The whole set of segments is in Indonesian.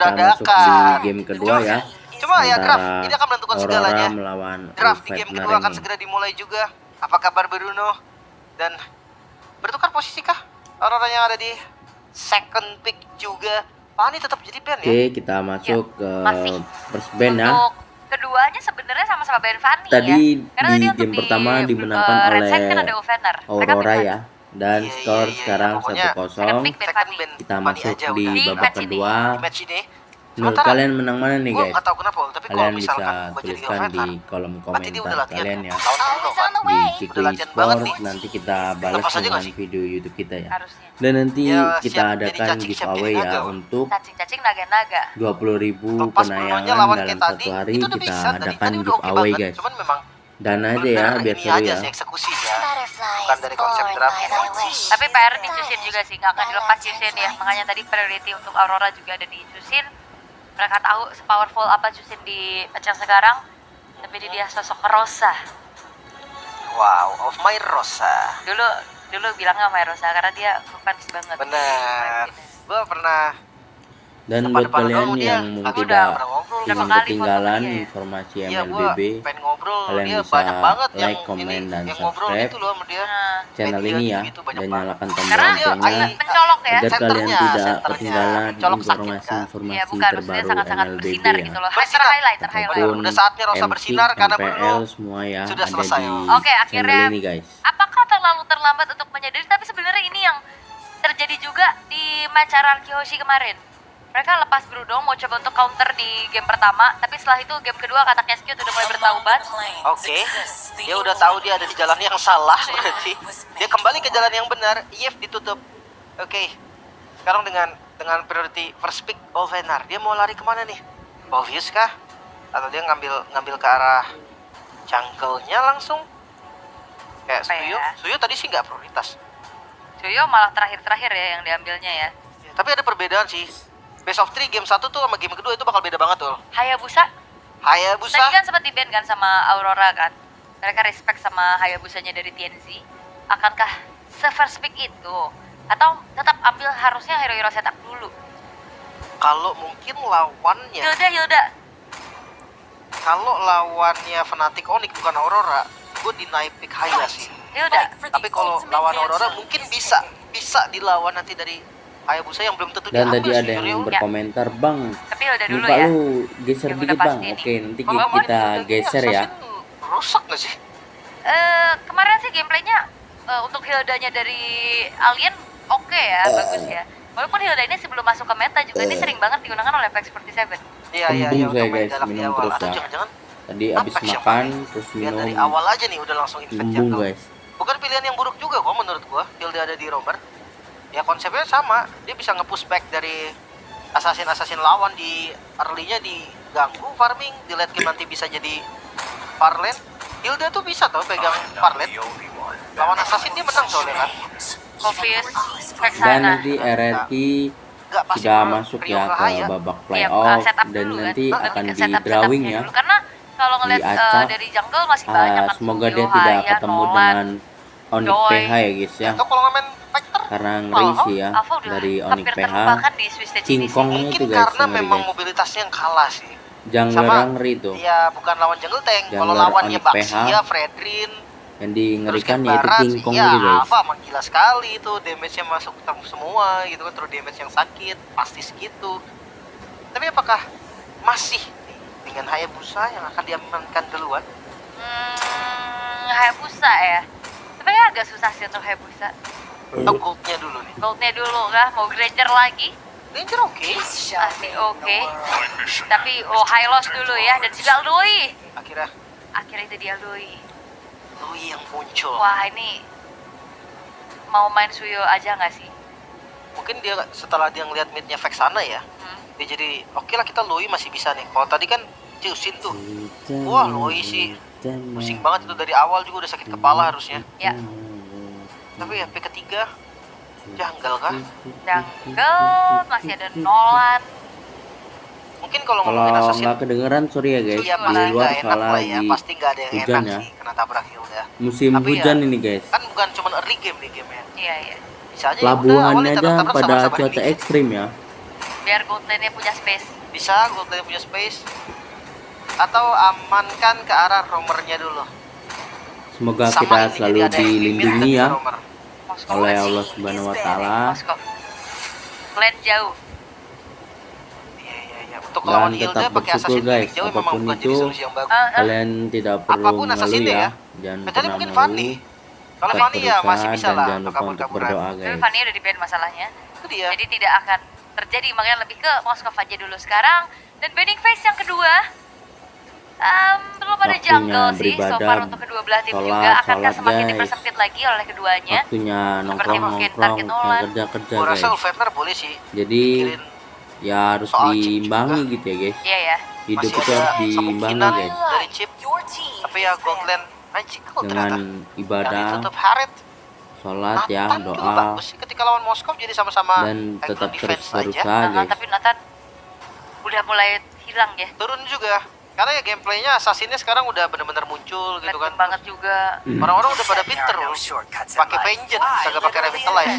Kita masuk di game kedua ya. Cuma ya draft, Antara ini akan menentukan Aurora segalanya. melawan Draft di game Ulfheidner kedua akan ini. segera dimulai juga. Apa kabar Bruno? Dan bertukar posisi kah Aurora yang ada di second pick juga? Fanny tetap jadi band ya? Oke, kita masuk ke first band ya. Untuk keduanya sebenarnya sama-sama band Fanny Tadi ya. Karena di tadi game pertama dimenangkan Red Side oleh kan ada Ulfheidner. Aurora ya. Dan Iya, skor iya, sekarang pokoknya 1-0. second band Kita Fanny masuk aja di udah. babak kedua. Di match ini. Menurut Sementara kalian menang mana nih gue guys? nggak tahu kenapa, tapi kalau Kalian misalkan bisa gue jadi tuliskan di Ulfheidner, kolom berarti dia udah komentar latihan kalian ya. lawan Bruno kan? Di Kiko Udah latihan banget Esport nih. nanti kita balas Lepas aja dengan nggak sih? video YouTube kita ya. Harusnya. Dan nanti Ya, kita siap jadi adakan cacing, siap giveaway jadi ya naga. untuk Cacing-cacing naga-naga. 20.000 Lepas Brunonya penayangan lawan dalam kayak satu tadi, hari itu udah kita bisa. adakan Tadi udah oke giveaway banget. guys. Cuman memang Dan aja ya biar ini seru aja ya. sih eksekusinya, bukan dari konsep draftnya. Tapi PR di Jusin juga sih, nggak akan dilepas Jusin ya. Makanya tadi priority untuk Aurora juga ada di Jusin. Mereka tahu sepowerful apa Jusin di match yang sekarang. Tapi dia sosok Rosa. Wow, of my Rosa. Dulu bilangnya sama Rosa karena dia fans banget. Bener. Gue pernah Dan buat depan-depan kalian dulu dia. yang Aku tidak pernah ngobrol berapa ingin kali ketinggalan foto dia ya? informasi Iya, gue MLBB, pengen ngobrol. kalian Dia bisa banyak banget like, yang komen, ini, dan yang ngobrol subscribe gitu loh sama dia. Nah, channel Media ini ya, gitu, banyak dan banget. nyalakan tombol Karena loncengnya mencolok ya. agar kalian Senternya, tidak senternya. ketinggalan Mencolok sakit, kan? Iya informasi-informasi bukan, maksudnya terbaru sangat-sangat MLBB bersinar ya. gitu loh. Bersinar. Terhighlight. Ataupun Udah saatnya Rosa M6, bersinar karena MPL Bruno semua ya sudah ada selesai. di Oke, akhirnya channel ini guys. apakah terlalu terlambat untuk menyadari? Tapi sebenarnya ini yang terjadi juga di match Araki Hoshi kemarin. Mereka lepas Bruno mau coba untuk counter di game pertama, tapi setelah itu game kedua kata Keskut udah mulai bertaubat. Oke, dia udah tahu dia ada di jalan yang salah berarti. Dia kembali ke jalan yang benar. IF ditutup. Oke, sekarang dengan priority first pick Ulfheidner, dia mau lari kemana nih? Obvious kah? Atau dia ngambil ke arah jungle-nya langsung? Kayak Apa Suyo, ya? Suyo tadi sih nggak prioritas. Joyo malah terakhir-terakhir ya yang diambilnya ya. Ya, tapi ada perbedaan sih. Best of 3 game 1 tuh sama game kedua itu bakal beda banget tuh. Hayabusa, Hayabusa. tadi kan sempat di-ban kan sama Aurora kan. Mereka respect sama Hayabusanya dari TNZ. Akankah se-first pick itu? Atau tetap ambil harusnya hero-hero setup dulu? Kalau mungkin lawannya, Hilda. kalau lawannya Fnatic Onyx bukan Aurora, gue deny pick Haya sih. Hilda. Tapi kalau lawan Aurora mungkin bisa dilawan nanti dari Hayabusa yang belum tentu Dan diambil tadi sih, ada yang Suryo. berkomentar, "Bang, Tapi Hilda dulu muka ya. lu geser Yang dikit udah bang." pasti nih. Oke, nanti Kalau kita ini geser ya. Assassin rusak nggak sih? Kemarin sih gameplaynya untuk Hildanya dari Alien oke ya, bagus ya. Walaupun Hilda ini sebelum masuk ke meta juga ini sering banget digunakan oleh Vex47. Iya, Kembung untuk saya, main guys, galak di minum awal. terus Atau ya. jangan-jangan Tadi abis Apex yang makan pakai. terus biar dari minum awal aja nih udah langsung infect kembung jungle. guys. Bukan pilihan yang buruk juga kok menurut gua. Hilda ada di rover. Ya konsepnya sama, dia bisa nge-push back dari assassin lawan di early-nya diganggu farming, di late game nanti bisa jadi far lane. Hilda tuh bisa tau pegang far lane. Lawan assassin dia menang soalnya kan. Obvious, Vex Dan sana. nanti RRQ Nggak pasti sudah Rio masuk ke ya ke Haya. babak Iya, playoff setup dan dulu nanti kan. akan Lebih ke di setup- drawing setupnya ya. dulu. Karena kalau ngeliat Diacak. dari jungle masih banyak kan. Semoga Suyo, dia tidak Haya, ketemu Nolan. dengan Onyx Joy. PH ya guys ya. Atau kalau ngamen Vector Karena ngeri sih ya Alpha udah dari Onyx hampir PH. terlupakan di Swiss stage ini sih. Cingkong mungkin itu guys, karena ngeri memang guys. mobilitasnya yang kalah sih. Jungler Sama- ngeri tuh. Iya, bukan lawan jungle tank. Kalau Jungler lawannya Onyx PH. Baxia, Fredrin, Yang terus dingerikan Cat yaitu Barat, Cingkong ya gitu guys. apa emang gila sekali itu, damage-nya masuk semua gitu kan, terus damage yang sakit pasti segitu. Tapi apakah masih dengan Hayabusa yang akan diamankan duluan? Hayabusa ya. Sebenarnya agak susah sih untuk Hayabusa. Atau goldnya dulu nih? Goldnya dulu kah? Mau Granger lagi? Ranger oke. Masih oke. Tapi high loss dulu ya. Dan juga Lui. Akhirnya itu dia Lui. Lui yang muncul. Wah ini mau main Suyo aja nggak sih? Mungkin dia setelah dia ngeliat midnya Vexana ya, dia jadi oke lah kita Lui masih bisa nih. Kalau tadi kan Jusin tuh, wah Lui sih pusing banget itu dari awal juga udah sakit kepala harusnya. Ya. Tapi ya pick ketiga, janggal kah? Jungle masih ada Nolan. Mungkin kalau Kalau ngomongin assassin, nggak kedengeran sorry ya guys. iya Di pasti luar nggak enak soalnya lah ya, lagi pasti nggak ada yang hujan enak ya. sih kena tabrak Hilda. Musim Tapi hujan ya, ini guys. Kan bukan cuma early game nih gamenya. Iya. Bisa aja ya udah, Pelabuhannya awalnya aja tabrak-tabrak pada sama-sama cuaca heavy. ekstrim ya. biar gold lane-nya punya space. Bisa gold lane punya space. Atau amankan ke arah roamernya dulu. Semoga Sama kita ini, selalu jadi ada FP mid dilindungi dan ya roamer. oleh Allah Subhanahu wa taala. Moskov. Lane jauh. Iya. Untuk Dan lawan tetap Hilda pakai bersyukur, assassin guys. jauh memang Apapun bukan itu, jadi solusi yang bagus. Kalian tidak perlu Apapun mengeluh assassinnya ya. ya. Jangan Kecuali pernah mungkin mengeluh. Fanny. Kalau Tetap Fanny ya masih berusaha bisa dan lah jangan untuk lupa untuk kabur-kaburan. berdoa, Tapi guys. Fanny udah di-ban masalahnya. Itu dia. Jadi tidak akan terjadi, makanya lebih ke Moskov aja dulu sekarang. Dan banning phase yang kedua, belum ada Waktunya jungle sih so beribadah, far untuk kedua belah tim juga. sholat, Akankah semakin guys. dipersempit lagi oleh keduanya? Waktunya Seperti mungkin target nongkrong, Nolan. kerja-kerja, Gua rasa guys. Ulfener boleh sih. Jadi pikirin ya harus soal chip diimbangi juga. gitu ya, guys. Iya ya. Hidup Masih itu ada harus diimbangi, kemungkinan guys. dari chip. Tapi ya Goldland magical Dengan ternyata. Yang ibadah, ditutup Harriet. sholat ya, Nathan juga doa, bagus sih ketika lawan Moskov, jadi sama-sama dan aggro tetap terus defense aja. berusaha, guys. Tapi Nathan udah mulai hilang ya. Turun juga. Karena ya gameplaynya assassinnya sekarang udah bener-bener muncul gitu kan. Random banget juga. Orang-orang udah pada pinter loh. Pakai vengeance, kagak pakai revitalize.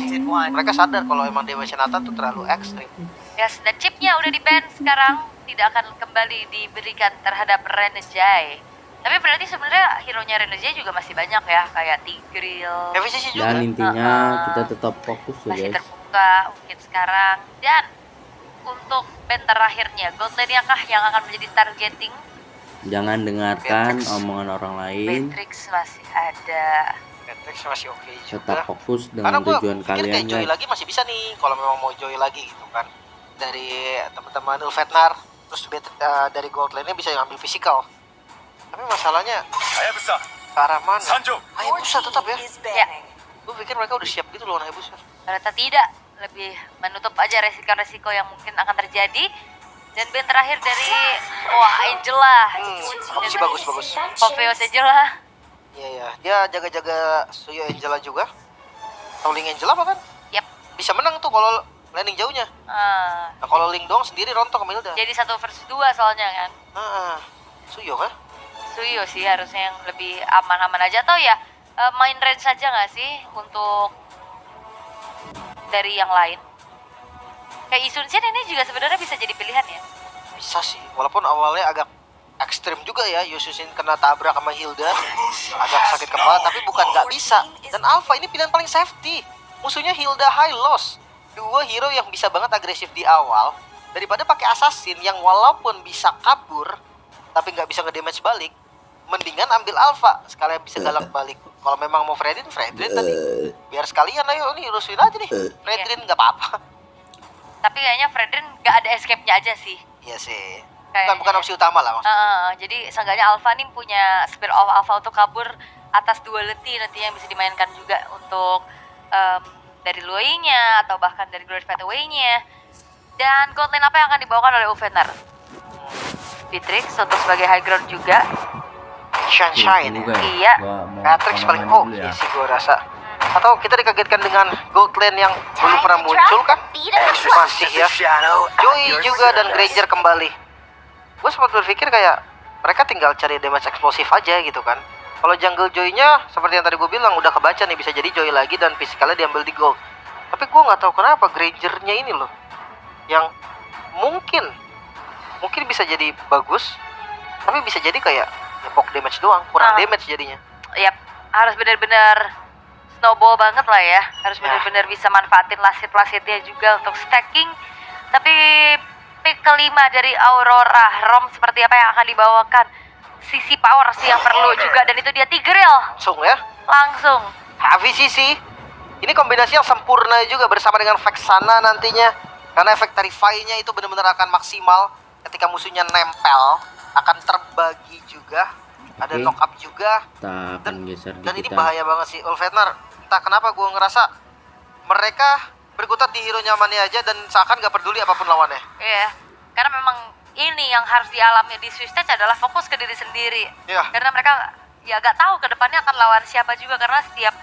Mereka sadar kalau emang damage Nathan tuh terlalu ekstrim. Yes, dan chipnya udah di-ban sekarang, tidak akan kembali diberikan terhadap Renejai. Tapi berarti sebenarnya hero-nya Renejai juga masih banyak ya, kayak Tigreal. Efisiensi juga. Dan intinya kita tetap fokus ya, Masih guys. terbuka mungkin sekarang. Dan untuk ban terakhirnya, gold lane kah yang akan menjadi targeting? Jangan dengarkan Matrix. omongan orang lain. Matrix masih ada. Matrix masih oke juga. Tetap fokus Karena dengan gue tujuan pikir kalian, kayak joy guys. lagi masih bisa nih kalau memang mau joy lagi gitu kan. Dari teman-teman Ulfetnar, terus dari gold lane-nya bisa ngambil physical. Tapi masalahnya ke arah mana? Hayabusa tetap ya. Ya, Gue pikir mereka udah siap gitu loh Hayabusa. ternyata tidak. Lebih menutup aja resiko-resiko yang mungkin akan terjadi. Dan ban terakhir dari Angela. Opsi bagus. Popeyos Angela. Iya. Dia jaga-jaga Suyo Angela juga. Atau Link Angela apa kan? Yap. Bisa menang tuh kalau landing jauhnya. Nah kalau Link doang sendiri rontok sama Hilda. Jadi 1 versus 2 soalnya kan. Suyo kah? Suyo sih harusnya yang lebih aman-aman aja. Atau ya main range aja nggak sih untuk dari yang lain? Kayak Isun Shin ini juga sebenarnya bisa jadi pilihan ya. Bisa sih, walaupun awalnya agak ekstrim juga ya, Yususin kena tabrak sama Hilda, agak sakit kepala, tapi bukan nggak bisa. Dan Alpha ini pilihan paling safety. Musuhnya Hilda High Loss, dua hero yang bisa banget agresif di awal, daripada pakai assassin yang walaupun bisa kabur, tapi nggak bisa nge-damage balik, mendingan ambil Alpha, sekalian bisa galak balik. Kalau memang mau Fredrin tadi, biar sekalian ayo nih rusuhin aja nih, Fredrin nggak apa-apa. Tapi kayaknya Fredrin nggak ada escape-nya aja sih. Iya sih. Kayaknya. Bukan opsi utama lah maksudnya. Jadi seenggaknya Alpha nih punya Spear of Alpha untuk kabur atas duality nantinya yang bisa dimainkan juga untuk dari Luoying-nya atau bahkan dari Glorified Away-nya. Dan gold lane apa yang akan dibawakan oleh Ulfenar? Beatrix untuk sebagai high ground juga. Sunshine ya. Iya. Matrix paling oke sih gue rasa. Atau kita dikagetkan dengan gold lane yang belum pernah muncul kan? Masih ya. Joy juga dan Granger kembali. Gue sempat berpikir kayak mereka tinggal cari damage eksplosif aja gitu kan. Kalau jungle Joy-nya seperti yang tadi gue bilang udah kebaca nih, bisa jadi Joy lagi dan physicalnya diambil di gold. Tapi gue nggak tahu kenapa Granger-nya ini loh yang mungkin bisa jadi bagus, tapi bisa jadi kayak nepok damage doang, kurang damage jadinya. Yap, harus benar-benar snowball banget lah ya. Harus benar-benar bisa manfaatin lasit-lasitnya juga untuk stacking. Tapi pick kelima dari Aurora, Rom seperti apa yang akan dibawakan? Sisi power sih yang perlu juga, dan itu dia Tigreal. Langsung. VCC. Ini kombinasi yang sempurna juga bersama dengan Vexana nantinya. Karena efek Terrify-nya itu benar-benar akan maksimal ketika musuhnya nempel, akan terbagi juga. Ada knock up juga. Kita akan geser Dan ini bahaya banget sih Ulfenar. Entah kenapa gue ngerasa mereka berkutat di hero nyamannya aja dan seakan gak peduli apapun lawannya. Iya, karena memang ini yang harus dialami di Swiss Stage adalah fokus ke diri sendiri. Iya. Karena mereka ya gak tahu ke depannya akan lawan siapa juga, karena setiap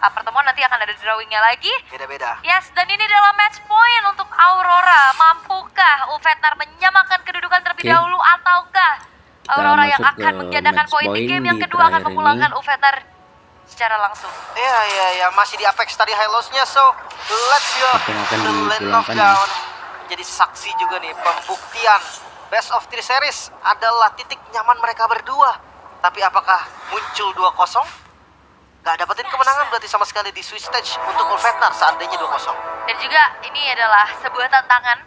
pertemuan nanti akan ada drawingnya lagi. Beda-beda. Yes, dan ini adalah match point untuk Aurora. Mampukah Ulfenar menyamakan kedudukan terlebih dahulu, ataukah Aurora yang akan menggandakan poin di game yang kedua akan memulangkan Ulfenar secara langsung? Iya, masih di Apex tadi high loss-nya, so let's go. Akan The land of dipulangkan. down. menjadi saksi juga nih, pembuktian Best of 3 Series adalah titik nyaman mereka berdua. Tapi apakah muncul 2-0? Gak dapetin kemenangan berarti sama sekali di Swiss Stage untuk Ulfetar seandainya 2-0. Dan juga ini adalah sebuah tantangan.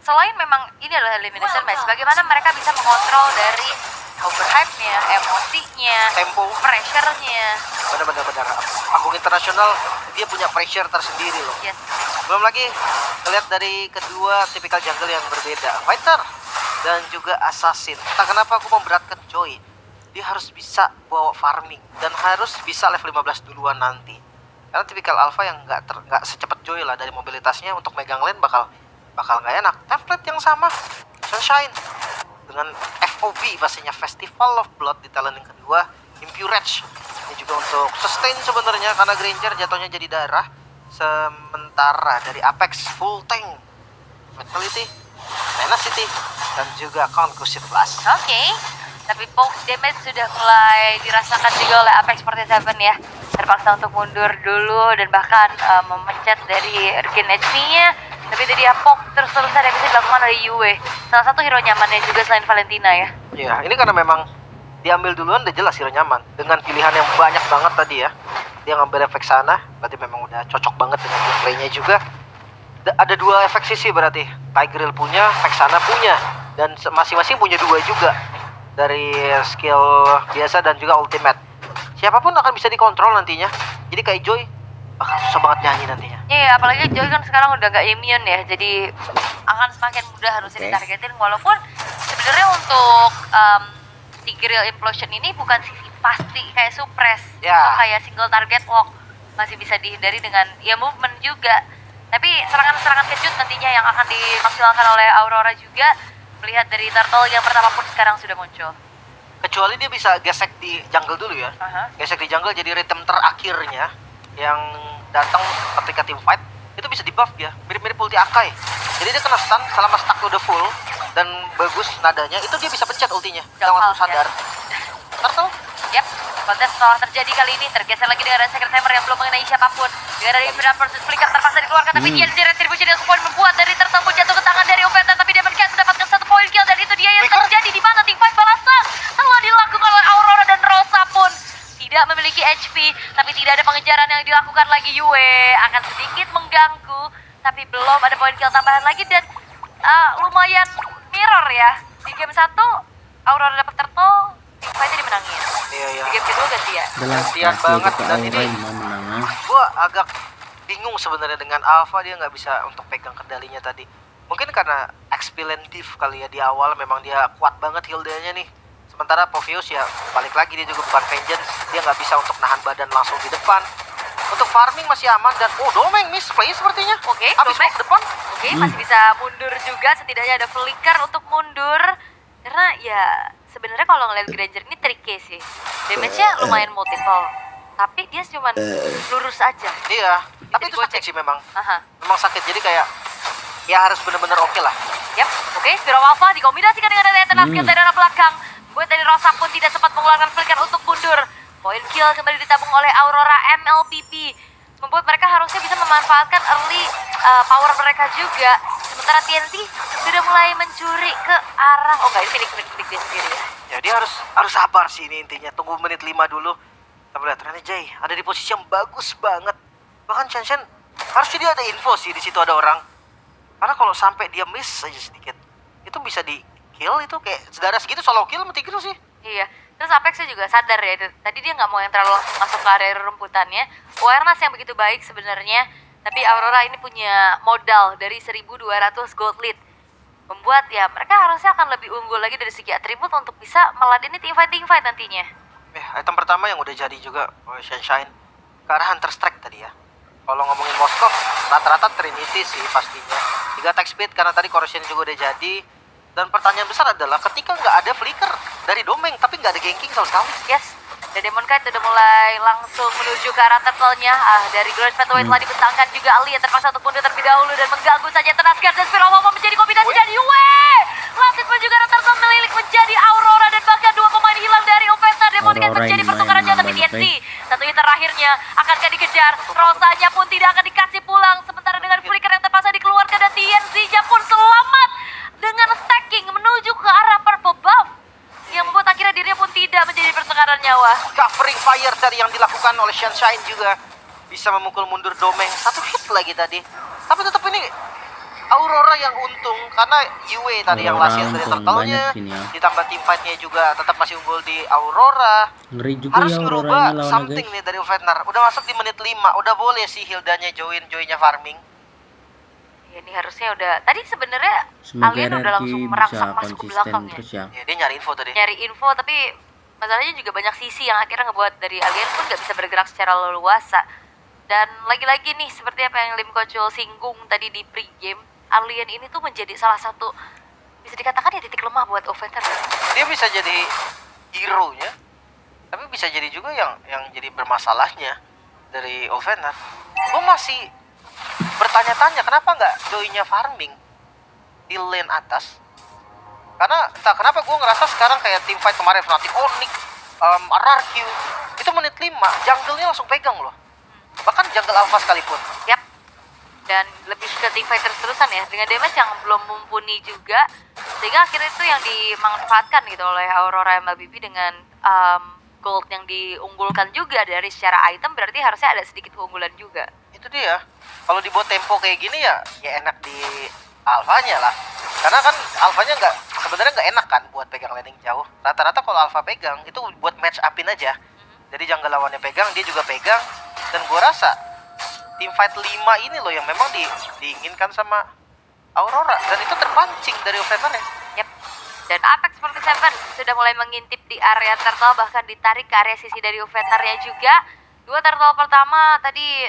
Selain memang ini adalah elimination match, bagaimana mereka bisa mengontrol dari overhype-nya, emosinya, Tempo. pressure-nya. Benar-benar. Panggung internasional dia punya pressure tersendiri loh. Yes. Belum lagi lihat dari kedua tipikal jungle yang berbeda, Fighter dan juga Assassin. Entah kenapa aku memberatkan Joy. Dia harus bisa bawa farming dan harus bisa level 15 duluan nanti. Karena tipikal alpha yang nggak secepat Joy lah, dari mobilitasnya untuk megang lane bakal nggak enak. Template yang sama, Sunshine dengan FOB pastinya, Festival of Blood di talent yang kedua, Impurage. Ini juga untuk sustain sebenarnya karena Granger jatuhnya jadi darah. Sementara dari Apex full tank, Vitality, Tenacity, dan juga Concussive Blast. Oke. Tapi poke damage sudah mulai dirasakan juga oleh Apex 47 ya. Terpaksa untuk mundur dulu dan bahkan memencet dari Regen HP-nya. Tapi tadi ya poke terus-terusan yang bisa dilakukan oleh Yue. Salah satu hero nyamannya juga selain Valentina ya. Iya, ini karena memang diambil duluan udah jelas hero nyaman. Dengan pilihan yang banyak banget tadi ya. Dia ngambil efek sana, berarti memang udah cocok banget dengan gameplaynya juga. Ada dua efek sisi berarti. Tigreal punya, efek sana punya. Dan masing-masing punya dua juga. Dari skill biasa dan juga ultimate. Siapapun akan bisa dikontrol nantinya. Jadi kayak Joy bakal susah banget nyanyi nantinya. Iya, apalagi Joy kan sekarang udah gak immune ya. Jadi akan semakin mudah harusnya ditargetin. Walaupun sebenarnya untuk Tigreal Implosion ini bukan sisi pasti kayak suppress atau kayak single target walk. Masih bisa dihindari dengan ya movement juga. Tapi serangan-serangan kejut nantinya yang akan dimaksimalkan oleh Aurora juga. Melihat dari turtle yang pertama pun sekarang sudah muncul. Kecuali dia bisa gesek di jungle dulu ya. Gesek di jungle jadi rhythm terakhirnya yang datang ketika team fight. Itu bisa di buff dia, mirip-mirip ulti Akai. Jadi dia kena stun selama stack udah full dan bagus nadanya, itu dia bisa pencet ultinya. Jangan langsung sadar. Turtle? Yap, kontes telah terjadi kali ini. Tergeser lagi dengan Secret Hammer yang belum mengenai siapapun. Dengan dari Brand versus Flicker terpaksa dikeluarkan. Tapi dia di retribution yang poin membuat dari Turtle pun jatuh ke tangan dari Oveta. Tapi dia mendapatkan satu poin kill. Dan itu dia yang terjadi di mana teamfight balasan telah dilakukan oleh Aurora dan Rosa pun tidak memiliki HP. Tapi tidak ada pengejaran yang dilakukan lagi. Yue akan sedikit mengganggu. Tapi belum ada poin kill tambahan lagi. Dan lumayan mirror ya. Di game 1 Aurora dapat Turtle, teamfightnya dimenangin. Iya. Di game kedua gantian. Gantian banget dan ini menang. gua agak bingung sebenarnya dengan Alpha, dia nggak bisa untuk pegang kendalinya tadi. Mungkin karena Expilentif kali ya, di awal memang dia kuat banget Hilda-nya nih. Sementara Povius ya balik lagi, dia juga bukan Vengeance, dia nggak bisa untuk nahan badan langsung di depan. Untuk farming masih aman dan Domeng misplay sepertinya. Oke, habis Domeng ke depan. Oke, masih bisa mundur juga, setidaknya ada flicker untuk mundur. Karena ya sebenarnya kalau ngeliat Granger ini tricky sih. Damage-nya lumayan multiple. Tapi dia cuma lurus aja. Iya, tapi itu sakit sih memang. Memang sakit, jadi kayak ya harus benar-benar oke lah. Yap, oke, Spiral Alpha dikombinasikan dengan ada tenar skill dari arah belakang. Buat dari Rosa pun tidak sempat mengeluarkan flicker untuk mundur. Poin kill kembali ditabung oleh Aurora MLPP. Membuat mereka harusnya bisa memanfaatkan early power mereka juga. Sementara TNT sudah mulai mencuri ke arah... Oh enggak, ini milik dia sendiri ya. Ya dia harus sabar sih ini intinya. Tunggu menit 5 dulu. Tapi lihat ternyata Jay ada di posisi yang bagus banget. Bahkan Shen harusnya dia ada info sih di situ ada orang. Karena kalau sampai dia miss aja sedikit, itu bisa di kill, itu kayak sedarah segitu solo kill mati kill sih. Iya. Terus Apexnya juga sadar ya, tadi dia nggak mau yang terlalu langsung masuk ke area rumputannya. Awareness yang begitu baik sebenarnya, tapi Aurora ini punya modal dari 1.200 gold lead. Membuat ya mereka harusnya akan lebih unggul lagi dari segi atribut untuk bisa meladeni teamfight nantinya. Item pertama yang udah jadi juga oleh Sunshine ke arah Hunter Strike tadi ya. Kalau ngomongin Moskov, rata-rata Trinity sih pastinya. 3 attack speed karena tadi corrosion juga udah jadi. Dan pertanyaan besar adalah ketika nggak ada flicker dari Domeng tapi nggak ada ganking sama sekali. Yes, dan Demon Knight udah mulai langsung menuju ke arah turtle-nya. Dari Glorious Pathway telah dibentangkan juga Ali yang terpaksa untuk mundur terlebih dahulu dan mengganggu saja Tenaskar dan Spiral Wama menjadi kombinasi dan Yue. Lanjut pun juga turtle melilik menjadi Aurora dan bahkan 2 pemain hilang dari Offensive. Demon Knight menjadi pertukaran jatuh tapi TNT. Satu hit terakhirnya akankah dikejar? Rosanya pun tidak akan dikasih pulang. Sementara dengan flicker yang terpaksa dikeluarkan dan TNC-nya pun kebakaran nyawa. Covering fire tadi yang dilakukan oleh Sunshine juga bisa memukul mundur Domeng. 1 hit lagi tadi. Tapi tetap ini Aurora yang untung karena Yue tadi yang Aurora last hit dari untung turtle-nya. banyak sini ya. Ditambah team fight-nya juga tetap masih unggul di Aurora. Ngeri juga Harus ya Aurora ngerubah ini lawannya something guys. nih dari Ufetnar. Udah masuk di menit 5. Udah boleh sih Hildanya joinnya farming. Ya, ini harusnya udah. Tadi sebenarnya Semoga Alien udah RRQ langsung bisa merangsek masuk ke belakang konsisten ya. terus ya. Ya, dia nyari info tadi. Nyari info, tapi masalahnya juga banyak sisi yang akhirnya ngebuat dari Alien pun nggak bisa bergerak secara leluasa. Dan lagi-lagi nih, seperti apa yang Lim Kocul singgung tadi di pre-game, Alien ini tuh menjadi salah satu, bisa dikatakan ya titik lemah buat Offender. Dia bisa jadi hero-nya, tapi bisa jadi juga yang jadi bermasalahnya dari Offender. Gue masih bertanya-tanya kenapa nggak joinnya farming di lane atas. Karena entah kenapa gue ngerasa sekarang kayak team fight kemarin Fnatic Onyx, RRQ, itu menit 5, jungle-nya langsung pegang loh. Bahkan jungle alpha sekalipun. Yap. Dan lebih ke teamfight terus-terusan ya, dengan damage yang belum mumpuni juga, sehingga akhirnya itu yang dimanfaatkan gitu oleh Aurora MLBB dengan gold yang diunggulkan juga dari secara item, berarti harusnya ada sedikit keunggulan juga. Itu dia. Kalau dibuat tempo kayak gini ya enak di alfanya lah. Karena kan alfanya sebenarnya nggak enak kan buat pegang landing jauh. Rata-rata kalau alfa pegang itu buat match upin aja. Jadi jungle lawannya pegang, dia juga pegang. Dan gue rasa team fight 5 ini loh yang memang diinginkan sama Aurora. Dan itu terpancing dari offense-nya. Yap. Dan Apex 47 sudah mulai mengintip di area turtle, bahkan ditarik ke area sisi dari Uvetarnya juga. 2 turtle pertama tadi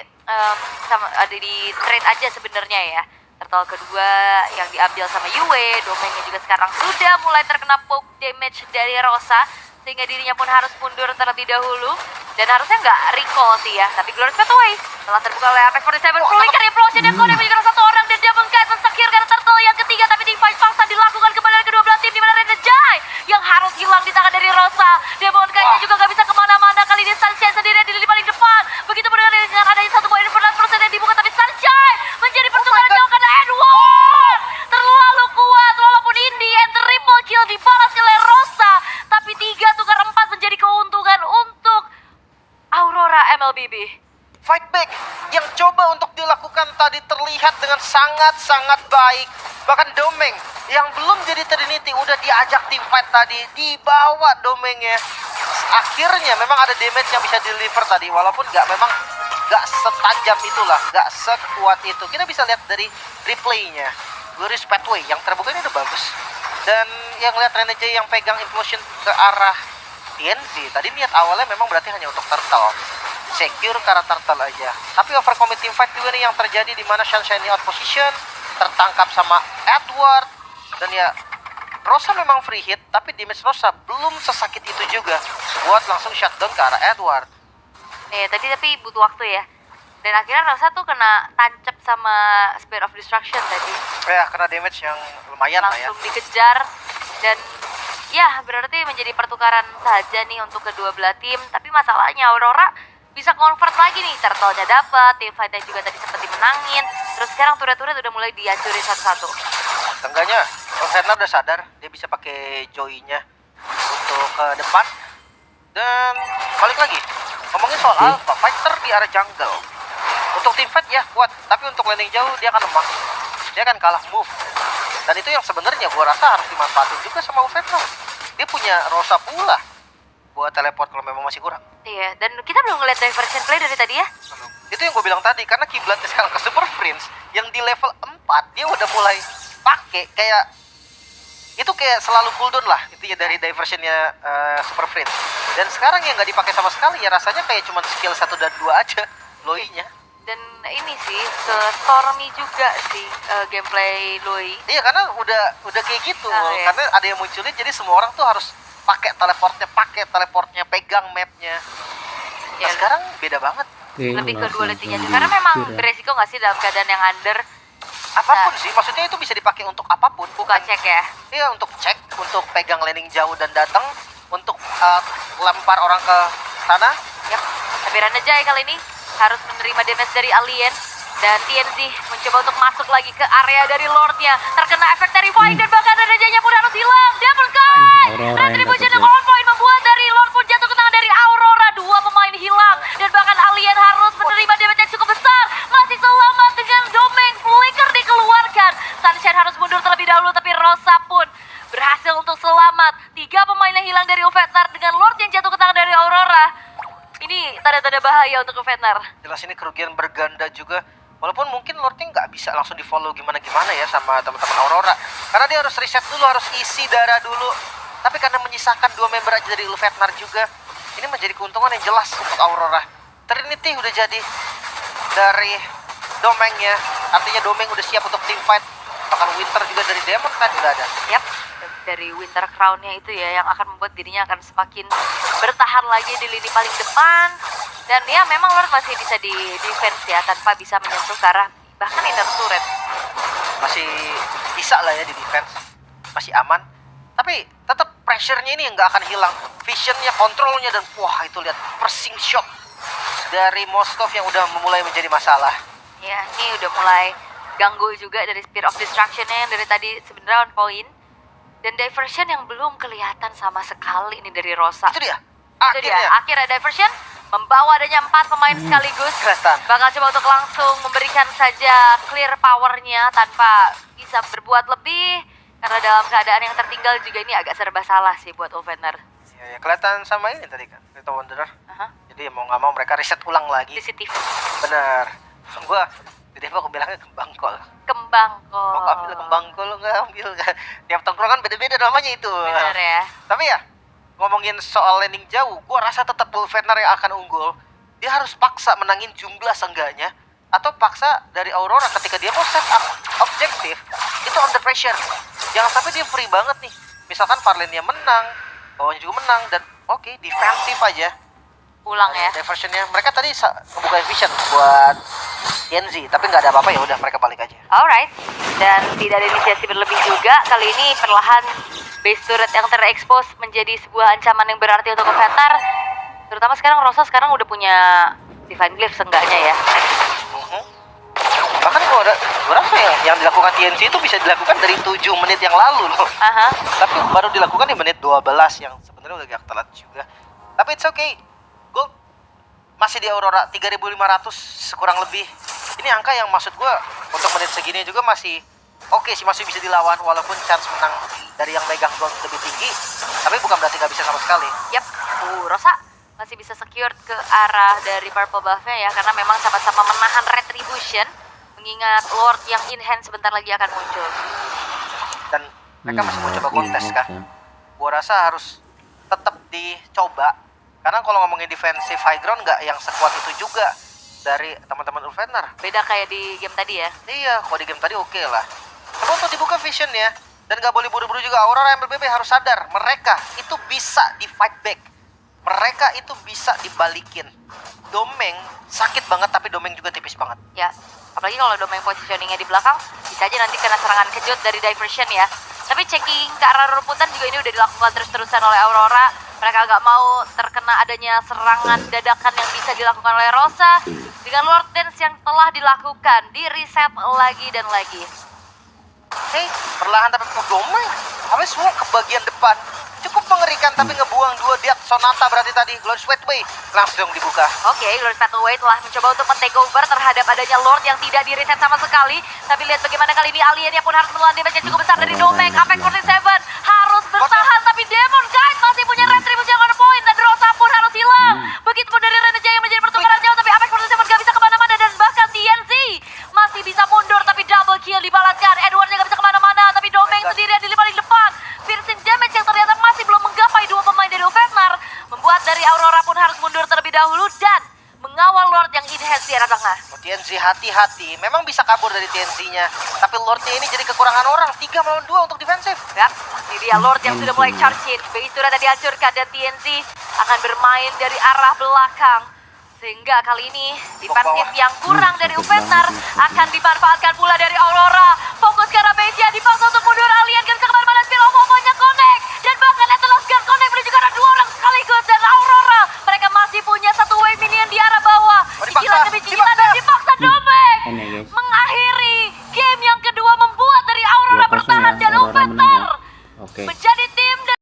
ada di trade aja sebenarnya ya. Turtle kedua yang diambil sama Yue, Domengnya juga sekarang sudah mulai terkena poke damage dari Rosa, sehingga dirinya pun harus mundur terlebih dahulu. Dan harusnya nggak recall sih ya, tapi Glorious Pathway telah terbuka oleh Apex 47. Pulihkan implosion dan kode menjadi satu orang dan dia mengkait mensakirkan turtle yang ketiga, tapi team fight paksa dilakukan kembali oleh kedua belah tim, di mana Renejai yang harus hilang di tangan dari Rosa. Demon kayaknya juga nggak bisa kemana-mana, kali ini Sunshine sendirian di lini paling depan. Begitu dengan adanya satu buah Infernal Frozen yang dibuka, tapi Sunshine menjadi pertukaran jauh karena Edward terlalu kuat, walaupun Indi and triple kill dibalas oleh Rosa, tapi 3 tukar 4 menjadi keuntungan untuk Aurora MLBB. Fight back yang coba untuk dilakukan tadi terlihat dengan sangat-sangat baik. Bahkan Domeng yang belum jadi Trinity udah diajak tim fight tadi, dibawa Domengnya. Akhirnya memang ada damage yang bisa deliver tadi, walaupun memang nggak setajam itulah, nggak sekuat itu. Kita bisa lihat dari replaynya. Glorious Pathway yang terbuka ini udah bagus. Dan yang lihat Renejai yang pegang implosion ke arah TNZ. Tadi niat awalnya memang berarti hanya untuk turtle. Secure ke arah turtle aja. Tapi overcommit team fight juga nih yang terjadi, di mana Sunshine out position, tertangkap sama Edward. Dan ya Rosa memang free hit, tapi damage Rosa belum sesakit itu juga buat langsung shutdown ke arah Edward. Tapi butuh waktu ya. Dan akhirnya Rosa tuh kena tancap sama Spear of Destruction tadi. Ya, kena damage yang lumayan lah ya. Langsung dikejar. Dan ya berarti menjadi pertukaran saja nih untuk kedua belah tim. Tapi masalahnya Aurora bisa convert lagi nih. Turtle-nya dapat, team fight-nya juga tadi sempat dimenangin. Terus sekarang turret-turret udah mulai dihancurin satu-satu. Tengganya Offenna udah sadar dia bisa pakai Joy-nya untuk ke depan. Dan balik lagi ngomongin soal Alpha fighter di area jungle. Untuk team fight ya kuat, tapi untuk landing jauh dia akan lemah. Dia akan kalah move. Dan itu yang sebenarnya gua rasa harus dimanfaatin juga sama Offenna. Dia punya Rosa pula buat teleport kalau memang masih kurang. Iya, dan kita belum ngeliat diversion play dari tadi ya. Itu yang gue bilang tadi, karena kiblatnya sekarang ke Super Prince yang di level 4 dia udah mulai pakai kayak itu, kayak selalu cooldown lah itu ya dari diversionnya Super Prince. Dan sekarang yang nggak dipakai sama sekali ya, rasanya kayak cuma skill 1 dan 2 aja Loi-nya. Dan ini sih ke Stormy juga sih gameplay Loi. Iya, karena udah kayak gitu. Iya. Karena ada yang munculin, jadi semua orang tuh harus pakai teleportnya, pegang mapnya. Nah, Ya, sekarang beda banget. lebih ke duality-nya sih. Karena memang beresiko nggak sih dalam keadaan yang under. Apapun sih, maksudnya itu bisa dipakai untuk apapun. Buka cek ya. Iya, untuk cek, untuk pegang landing jauh dan datang, untuk lempar orang ke sana. Yap. Tapi Renejai kali ini harus menerima damage dari Alien. Dan TNZ mencoba untuk masuk lagi ke area dari Lordnya. Terkena efek terrifying dan bahkan Renejainya pun harus hilang. Double kill! Aurora yang Retribution dapat on point membuat dari Lord pun jatuh ke tangan berbahaya untuk Uvenar. Jelas ini kerugian berganda juga. Walaupun mungkin Lordnya nggak bisa langsung di-follow gimana-gimana ya sama teman-teman Aurora. Karena dia harus reset dulu, harus isi darah dulu. Tapi karena menyisakan 2 member aja dari Ulfhetnar juga, ini menjadi keuntungan yang jelas untuk Aurora. Trinity udah jadi dari Domengnya. Artinya Domeng udah siap untuk team fight. Bahkan Winter juga dari Demon Knight udah ada. Yap, dari Winter Crown-nya itu ya yang akan membuat dirinya akan semakin bertahan lagi di lini paling depan. Dan ya memang Lord masih bisa di defense ya tanpa bisa menyentuh ke arah bahkan inner turret. Masih bisa lah ya di defense. Masih aman. Tapi tetap pressure-nya ini nggak akan hilang. Vision-nya, kontrolnya, dan wah itu lihat pressing shot dari Moskov yang udah memulai menjadi masalah. Ya, ini udah mulai ganggu juga dari Spear of Destruction-nya yang dari tadi sebenarnya on point. Dan diversion yang belum kelihatan sama sekali ini dari Rosa. Itu dia. Itu dia, akhirnya diversion membawa adanya 4 pemain sekaligus. Kelihatan. Bakal coba untuk langsung memberikan saja clear powernya tanpa bisa berbuat lebih. Karena dalam keadaan yang tertinggal juga ini agak serba salah sih buat Ulfhetnar. Ya, kelihatan sama ini tadi kan, Little Wanderer. Aha. Jadi mau nggak mau mereka riset ulang lagi. CCTV. Bener. Gua di Devo aku bilangnya kembang kol. Kembang kol. Mau ambil kembang kol lo nggak ambil kan? Tiap tongkrongan beda-beda namanya itu. Bener ya. Tapi ya ngomongin soal landing jauh, gua rasa tetap Ulfhetnar yang akan unggul. Dia harus paksa menangin jumlah seenggaknya, atau paksa dari Aurora ketika dia mau set up objektif itu under pressure. Jangan sampai dia free banget nih. Misalkan Farlane-nya menang, bawahnya juga menang, dan oke, defensif aja. Ulang ya. Diversionnya mereka tadi ngebuka vision buat Yenzi, tapi nggak ada apa-apa, ya udah mereka balik aja. Alright, dan tidak ada inisiasi berlebih juga. Kali ini perlahan base turret yang terekspos menjadi sebuah ancaman yang berarti untuk Ulfhetnar. Terutama sekarang Rosa sekarang udah punya Divine Glyph seenggaknya ya. Bahkan gua rasa ya yang dilakukan TNC itu bisa dilakukan dari 7 menit yang lalu loh. Aha. Tapi baru dilakukan di menit 12 yang sebenarnya udah agak telat juga. Tapi it's okay. Gold masih di Aurora 3.500 kurang lebih. Ini angka yang maksud gua untuk menit segini juga masih oke sih, masih bisa dilawan walaupun chance menang dari yang megang gold lebih tinggi. Tapi bukan berarti nggak bisa sama sekali. Yap, Rosa masih bisa secure ke arah dari purple buff-nya ya, karena memang sama-sama menahan retribution, mengingat Lord yang in hand sebentar lagi akan muncul. Dan mereka masih mau coba kontes kan. Gua rasa harus tetap dicoba, karena kalau ngomongin defensive high ground nggak yang sekuat itu juga dari teman-teman Ulfhetnar. Beda kayak di game tadi ya. Iya, kalau di game tadi oke lah. Coba untuk dibuka vision ya. Dan gak boleh buru-buru juga. Aurora MLBB harus sadar, mereka itu bisa di fight back. Mereka itu bisa dibalikin. Domeng sakit banget, tapi Domeng juga tipis banget. Ya, apalagi kalau domain positioningnya di belakang, bisa aja nanti kena serangan kejut dari diversion ya. Tapi checking ke arah rumputan juga ini udah dilakukan terus-terusan oleh Aurora. Mereka gak mau terkena adanya serangan dadakan yang bisa dilakukan oleh Rosa. Dengan Lord Dance yang telah dilakukan, di reset lagi dan lagi. Oke, perlahan tapi Domeng habis semua ke bagian depan. Cukup mengerikan, tapi ngebuang 2 Death Sonata berarti tadi. Glorious Pathway langsung dibuka. Oke, Glorious Pathway telah mencoba untuk men-take over terhadap adanya Lord yang tidak di-reset sama sekali. Tapi lihat bagaimana kali ini aliennya pun harus menelan damage yang cukup besar dari Domeng. Apex 47 harus bertahan, tapi Demon Guide masih punya retribusi yang on point. Dan Rosa pun harus hilang. Begitupun dari Renegade yang menjadi pertukaran jauh, tapi Apex 47 gak bisa kemana-mana. Dan bahkan TNC masih bisa mundur, tapi double kill dibalaskan. Edwardnya gak bisa kemana-mana, tapi Domeng sendirian di paling depan. Piercing damage yang ternyata masih belum menggapai 2 pemain dari Ulfhetnar, membuat dari Aurora pun harus mundur terlebih dahulu dan mengawal Lord yang in-hand di arah tengah. TNC hati-hati, memang bisa kabur dari TNC-nya, tapi Lordnya ini jadi kekurangan orang, 3 melawan 2 untuk defensif. Ya, ini dia Lord yang sudah mulai charge-in. Base sudah dihancurkan dan TNC akan bermain dari arah belakang. Sehingga kali ini defensif yang kurang dari Ulfhetnar akan dimanfaatkan pula dari Aurora. Fokus ke arah base-nya, dipaksa untuk mundur, alien kan